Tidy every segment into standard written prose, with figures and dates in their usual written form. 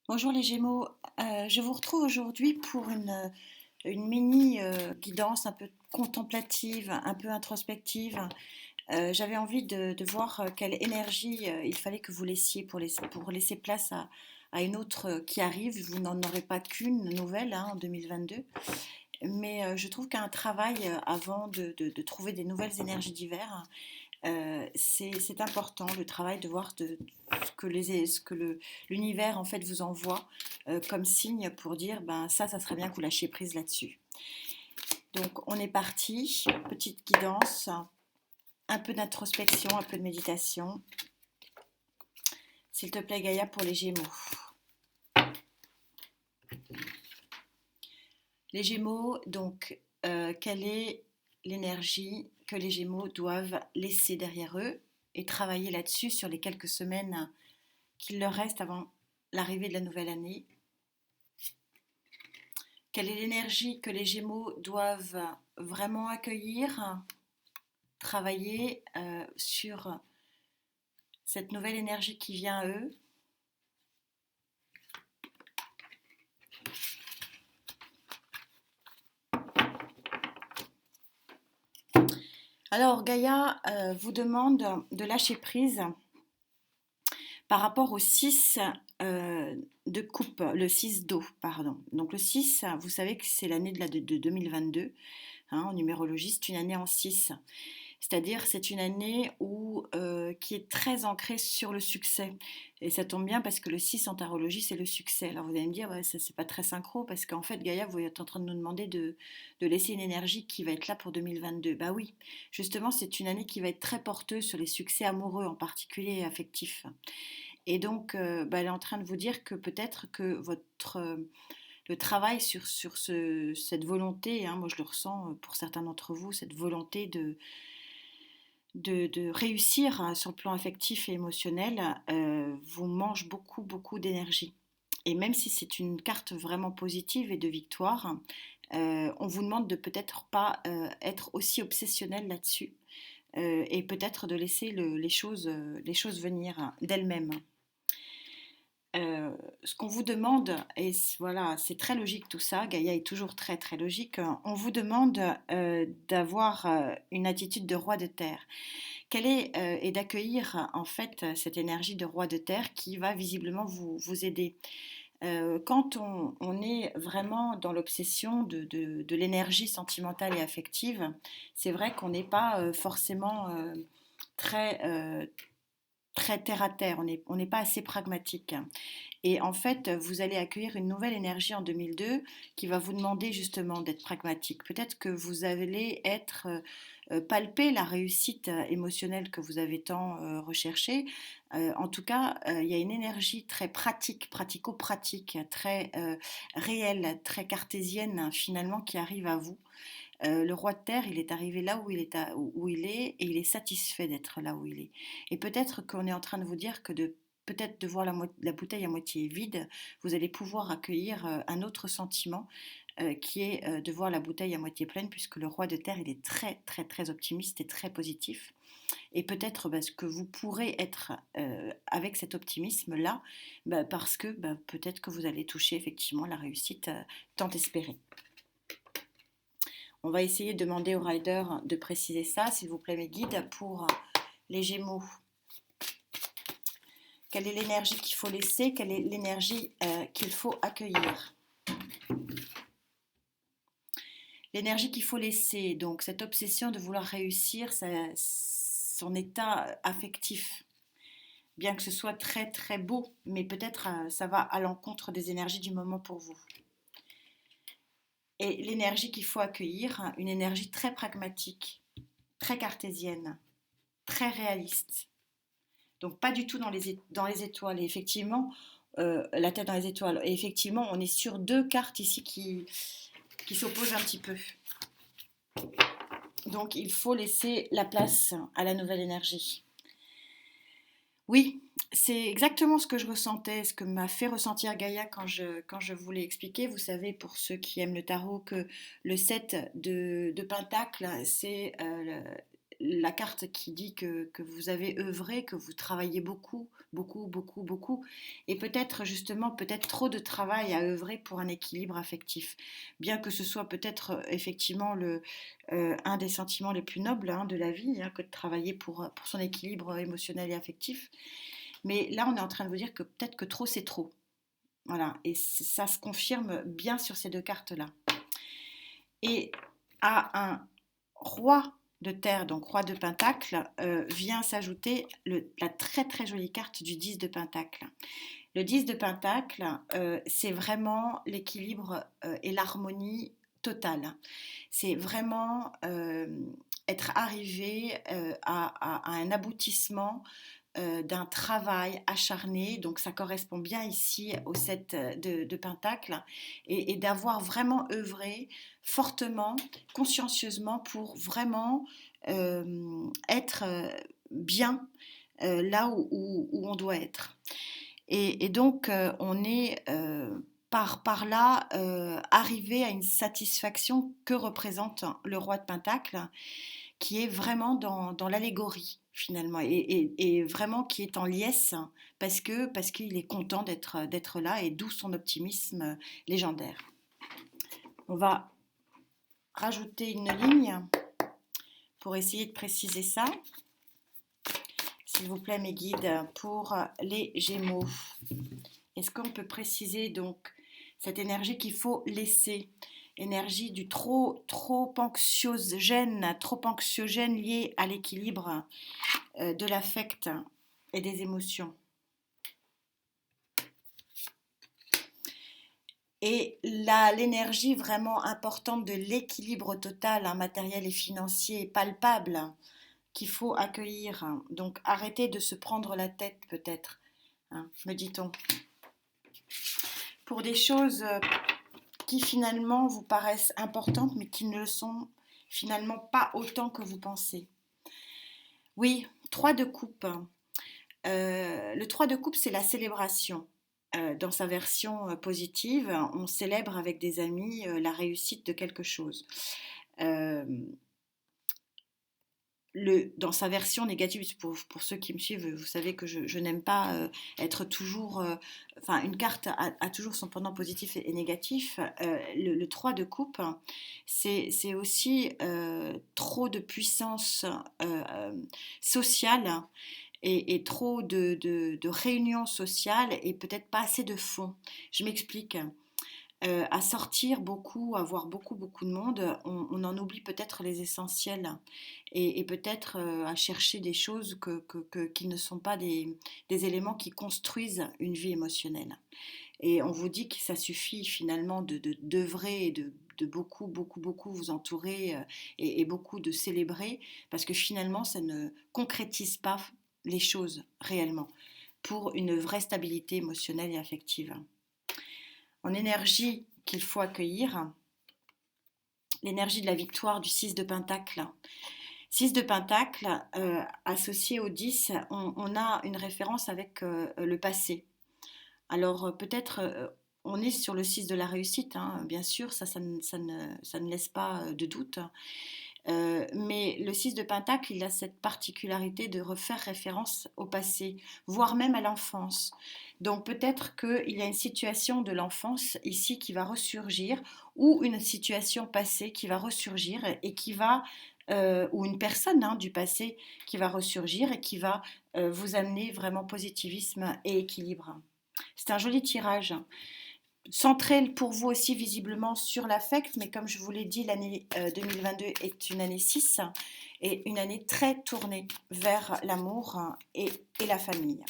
Bonjour les Gémeaux. Je vous retrouve aujourd'hui pour une mini guidance un peu contemplative, un peu introspective. J'avais envie de voir quelle énergie il fallait que vous laissiez pour laisser place à une autre qui arrive. Vous n'en aurez pas qu'une nouvelle en 2022, mais je trouve qu'un travail avant de trouver des nouvelles énergies d'hiver, c'est important le travail de voir ce que l'univers en fait vous envoie comme signe pour dire ben ça serait bien que vous lâchiez prise là-dessus. Donc on est parti, petite guidance, un peu d'introspection, un peu de méditation. S'il te plaît Gaïa pour les Gémeaux. Les Gémeaux, donc quelle est l'énergie que les Gémeaux doivent laisser derrière eux et travailler là-dessus sur les quelques semaines qu'il leur reste avant l'arrivée de la nouvelle année. Quelle est l'énergie que les Gémeaux doivent vraiment accueillir, travailler sur cette nouvelle énergie qui vient à eux. Alors Gaïa vous demande de lâcher prise par rapport au 6 de coupe, le 6 d'eau, pardon. Donc le 6, vous savez que c'est l'année de 2022, en numérologie, c'est une année en 6. C'est-à-dire c'est une année qui est très ancrée sur le succès. Et ça tombe bien parce que le 6 en tarologie, c'est le succès. Alors vous allez me dire, ouais, ça c'est pas très synchro parce qu'en fait, Gaïa, vous êtes en train de nous demander de laisser une énergie qui va être là pour 2022. Bah oui, justement, c'est une année qui va être très porteuse sur les succès amoureux en particulier et affectifs. Et donc, elle est en train de vous dire que peut-être que le travail sur cette volonté, moi je le ressens pour certains d'entre vous, cette volonté de réussir sur le plan affectif et émotionnel, vous mange beaucoup, beaucoup d'énergie. Et même si c'est une carte vraiment positive et de victoire, on vous demande de peut-être pas être aussi obsessionnel là-dessus et peut-être de laisser les choses venir d'elles-mêmes. Ce qu'on vous demande, et voilà, c'est très logique tout ça, Gaïa est toujours très très logique, on vous demande d'avoir une attitude de roi de terre. Quelle est, et d'accueillir en fait cette énergie de roi de terre qui va visiblement vous aider. Quand on est vraiment dans l'obsession de l'énergie sentimentale et affective, c'est vrai qu'on n'est pas forcément très, très terre à terre, on n'est pas assez pragmatique. Et en fait, vous allez accueillir une nouvelle énergie en 2002 qui va vous demander justement d'être pragmatique. Peut-être que vous allez être palper la réussite émotionnelle que vous avez tant recherchée. En tout cas, il y a une énergie très pratique, pratico-pratique, très réelle, très cartésienne finalement qui arrive à vous. Le roi de terre, il est arrivé là où il est et il est satisfait d'être là où il est. Et peut-être qu'on est en train de vous dire que peut-être de voir la bouteille à moitié vide, vous allez pouvoir accueillir un autre sentiment qui est de voir la bouteille à moitié pleine, puisque le roi de terre, il est très, très, très optimiste et très positif. Et peut-être parce que vous pourrez être avec cet optimisme-là, parce que peut-être que vous allez toucher effectivement la réussite tant espérée. On va essayer de demander au rider de préciser ça, s'il vous plaît, mes guides, pour les Gémeaux. Quelle est l'énergie qu'il faut laisser? Quelle est l'énergie qu'il faut accueillir? L'énergie qu'il faut laisser, donc cette obsession de vouloir réussir, son état affectif, bien que ce soit très très beau, mais peut-être ça va à l'encontre des énergies du moment pour vous. Et l'énergie qu'il faut accueillir, une énergie très pragmatique, très cartésienne, très réaliste. Donc pas du tout dans les étoiles. Et effectivement, la tête dans les étoiles. Et effectivement, on est sur deux cartes ici qui s'opposent un petit peu. Donc il faut laisser la place à la nouvelle énergie. Oui, c'est exactement ce que je ressentais, ce que m'a fait ressentir Gaïa quand je vous l'ai expliqué. Vous savez, pour ceux qui aiment le tarot, que le 7 de Pentacle, la carte qui dit que vous avez œuvré, que vous travaillez beaucoup, beaucoup, beaucoup, beaucoup, et peut-être justement, peut-être trop de travail à œuvrer pour un équilibre affectif, bien que ce soit peut-être effectivement un des sentiments les plus nobles hein, de la vie, hein, que de travailler pour son équilibre émotionnel et affectif. Mais là, on est en train de vous dire que peut-être que trop, c'est trop. Voilà, et ça se confirme bien sur ces deux cartes-là. Et à un roi de terre, donc roi de pentacle, vient s'ajouter la très très jolie carte du 10 de pentacle. Le 10 de pentacle, c'est vraiment l'équilibre et l'harmonie totale. C'est vraiment être arrivé à un aboutissement d'un travail acharné, donc ça correspond bien ici au 7 de Pentacle, et d'avoir vraiment œuvré fortement, consciencieusement pour vraiment être bien là où on doit être. Et donc on est par là arrivé à une satisfaction que représente le roi de Pentacle qui est vraiment dans l'allégorie finalement et vraiment qui est en liesse parce qu'il est content d'être là et d'où son optimisme légendaire. On va rajouter une ligne pour essayer de préciser ça. S'il vous plaît mes guides, pour les Gémeaux. Est-ce qu'on peut préciser donc cette énergie qu'il faut laisser, énergie du trop anxiogène liée à l'équilibre de l'affect et des émotions. Et l'énergie vraiment importante de l'équilibre total, matériel et financier, palpable, qu'il faut accueillir. Donc arrêtez de se prendre la tête peut-être, me dit-on. Pour des choses qui finalement vous paraissent importantes mais qui ne le sont finalement pas autant que vous pensez. Oui, 3 de coupe. Le 3 de coupe, c'est la célébration. Dans sa version positive, on célèbre avec des amis la réussite de quelque chose. Dans sa version négative, pour ceux qui me suivent, vous savez que je n'aime pas être toujours... Enfin, une carte a toujours son pendant positif et négatif. Le 3 de coupe, c'est aussi trop de puissance sociale et trop de réunions sociales et peut-être pas assez de fond. Je m'explique. À sortir beaucoup, à voir beaucoup de monde, on en oublie peut-être les essentiels et peut-être à chercher des choses qui ne sont pas des éléments qui construisent une vie émotionnelle. Et on vous dit que ça suffit finalement d'œuvrer et de beaucoup vous entourer et beaucoup de célébrer parce que finalement ça ne concrétise pas les choses réellement pour une vraie stabilité émotionnelle et affective. En énergie qu'il faut accueillir, l'énergie de la victoire du 6 de Pentacle. 6 de Pentacle, associé au 10, on a une référence avec le passé. Alors peut-être on est sur le 6 de la réussite, bien sûr, ça ne laisse pas de doute. Mais le 6 de Pentacle, il a cette particularité de refaire référence au passé, voire même à l'enfance. Donc peut-être qu'il y a une situation de l'enfance ici qui va ressurgir, ou une situation passée qui va ressurgir et qui va, ou une personne du passé qui va ressurgir et qui va vous amener vraiment positivisme et équilibre. C'est un joli tirage. Centré pour vous aussi visiblement sur l'affect, mais comme je vous l'ai dit, l'année 2022 est une année 6 et une année très tournée vers l'amour et la famille.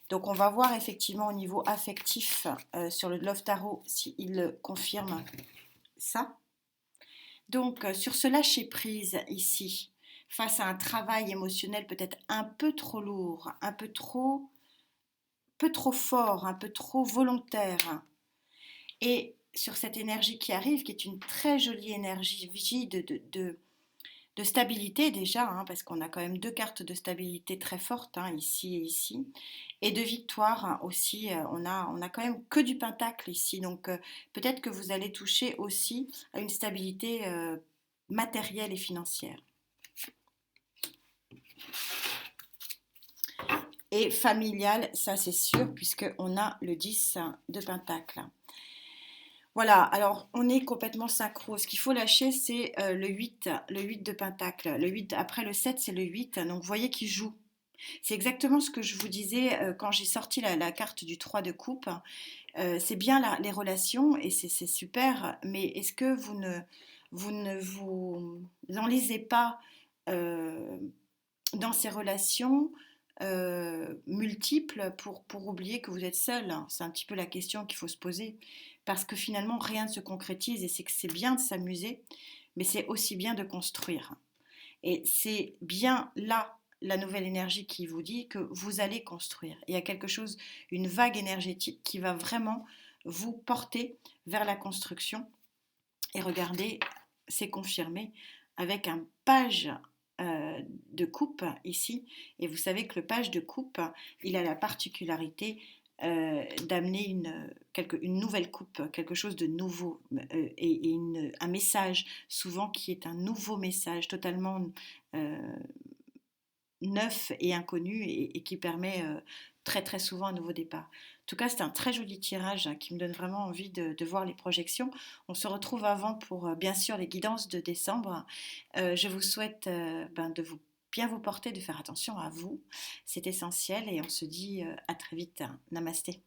Donc on va voir effectivement au niveau affectif sur le Love Tarot s'il confirme ça. Donc sur ce lâcher prise ici, face à un travail émotionnel peut-être un peu trop lourd, un peu trop fort, un peu trop volontaire, et sur cette énergie qui arrive, qui est une très jolie énergie de stabilité déjà, parce qu'on a quand même 2 cartes de stabilité très fortes, ici et ici, et de victoire aussi, on a quand même que du pentacle ici, donc peut-être que vous allez toucher aussi à une stabilité matérielle et financière. Et familial, ça c'est sûr, puisqu'on a le 10 de Pentacle. Voilà, alors on est complètement synchro. Ce qu'il faut lâcher, c'est le 8 de Pentacle. Le 8, après le 7, c'est le 8. Donc vous voyez qu'il joue. C'est exactement ce que je vous disais quand j'ai sorti la carte du 3 de coupe. C'est bien les relations et c'est super, mais est-ce que vous enlisez pas euh, dans ces relations multiples pour oublier que vous êtes seul? C'est un petit peu la question qu'il faut se poser. Parce que finalement, rien ne se concrétise et c'est que c'est bien de s'amuser, mais c'est aussi bien de construire. Et c'est bien là la nouvelle énergie qui vous dit que vous allez construire. Il y a quelque chose, une vague énergétique qui va vraiment vous porter vers la construction. Et regardez, c'est confirmé avec un page de coupe ici. Et vous savez que le page de coupe, il a la particularité d'amener une nouvelle coupe, quelque chose de nouveau, un message souvent qui est un nouveau message totalement euh, neuf et inconnu et qui permet très très souvent un nouveau départ. En tout cas, c'est un très joli tirage qui me donne vraiment envie de voir les projections. On se retrouve avant pour bien sûr les guidances de décembre. Je vous souhaite de bien vous porter, de faire attention à vous. C'est essentiel et on se dit à très vite. Namasté.